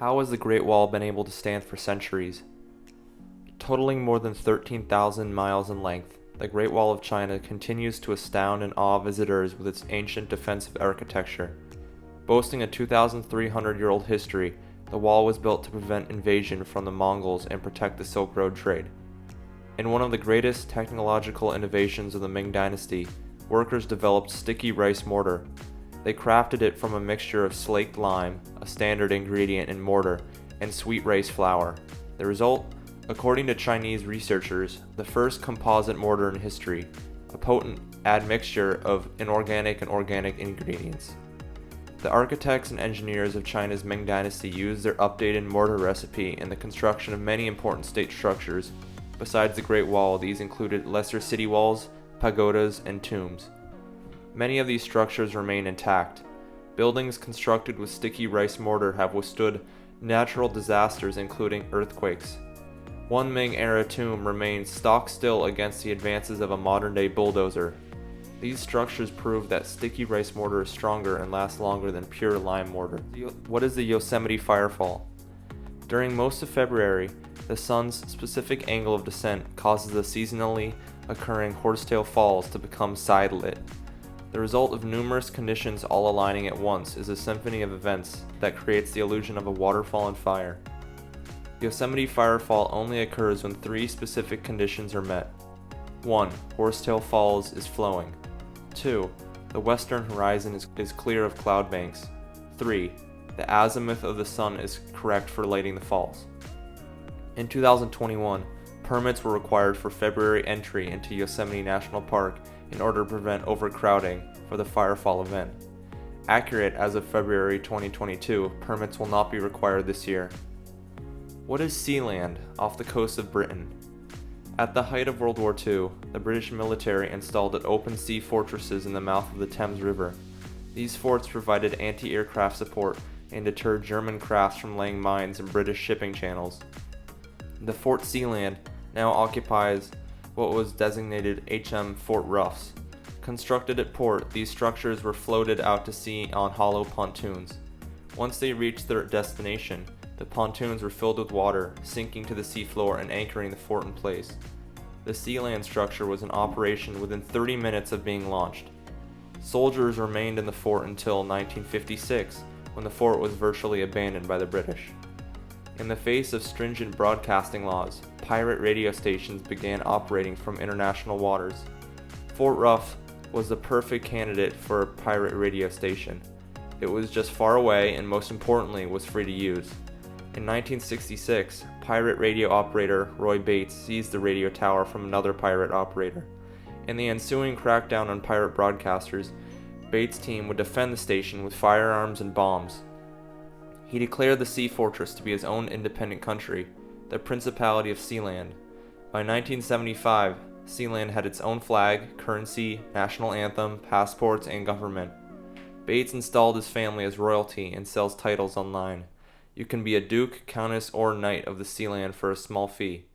How has the Great Wall been able to stand for centuries? Totaling more than 13,000 miles in length, the Great Wall of China continues to astound and awe visitors with its ancient defensive architecture. Boasting a 2,300-year-old history, the wall was built to prevent invasion from the Mongols and protect the Silk Road trade. In one of the greatest technological innovations of the Ming Dynasty, workers developed sticky rice mortar. They crafted it from a mixture of slaked lime, a standard ingredient in mortar, and sweet rice flour. The result? According to Chinese researchers, the first composite mortar in history, a potent admixture of inorganic and organic ingredients. The architects and engineers of China's Ming Dynasty used their updated mortar recipe in the construction of many important state structures. Besides the Great Wall, these included lesser city walls, pagodas, and tombs. Many of these structures remain intact. Buildings constructed with sticky rice mortar have withstood natural disasters including earthquakes. One Ming-era tomb remains stock still against the advances of a modern-day bulldozer. These structures prove that sticky rice mortar is stronger and lasts longer than pure lime mortar. What is the Yosemite Firefall? During most of February, the sun's specific angle of descent causes the seasonally occurring horsetail falls to become side-lit. The result of numerous conditions all aligning at once is a symphony of events that creates the illusion of a waterfall on fire. Yosemite Firefall only occurs when three specific conditions are met. 1. Horsetail Falls is flowing. 2. The western horizon is clear of cloud banks. 3. The azimuth of the sun is correct for lighting the falls. In 2021, permits were required for February entry into Yosemite National Park in order to prevent overcrowding for the Firefall event. Accurate as of February 2022, permits will not be required this year. What is Sealand, off the coast of Britain? At the height of World War II, the British military installed open sea fortresses in the mouth of the Thames River. These forts provided anti-aircraft support and deterred German crafts from laying mines in British shipping channels. The Fort Sealand now occupies what was designated HM Fort Ruffs. Constructed at port, these structures were floated out to sea on hollow pontoons. Once they reached their destination, the pontoons were filled with water, sinking to the seafloor and anchoring the fort in place. The Sealand structure was in operation within 30 minutes of being launched. Soldiers remained in the fort until 1956, when the fort was virtually abandoned by the British. In the face of stringent broadcasting laws, pirate radio stations began operating from international waters. Fort Ruff was the perfect candidate for a pirate radio station. It was just far away and, most importantly, was free to use. In 1966, pirate radio operator Roy Bates seized the radio tower from another pirate operator. In the ensuing crackdown on pirate broadcasters, Bates' team would defend the station with firearms and bombs. He declared the sea fortress to be his own independent country, the Principality of Sealand. By 1975, Sealand had its own flag, currency, national anthem, passports, and government. Bates installed his family as royalty and sells titles online. You can be a duke, countess, or knight of the Sealand for a small fee.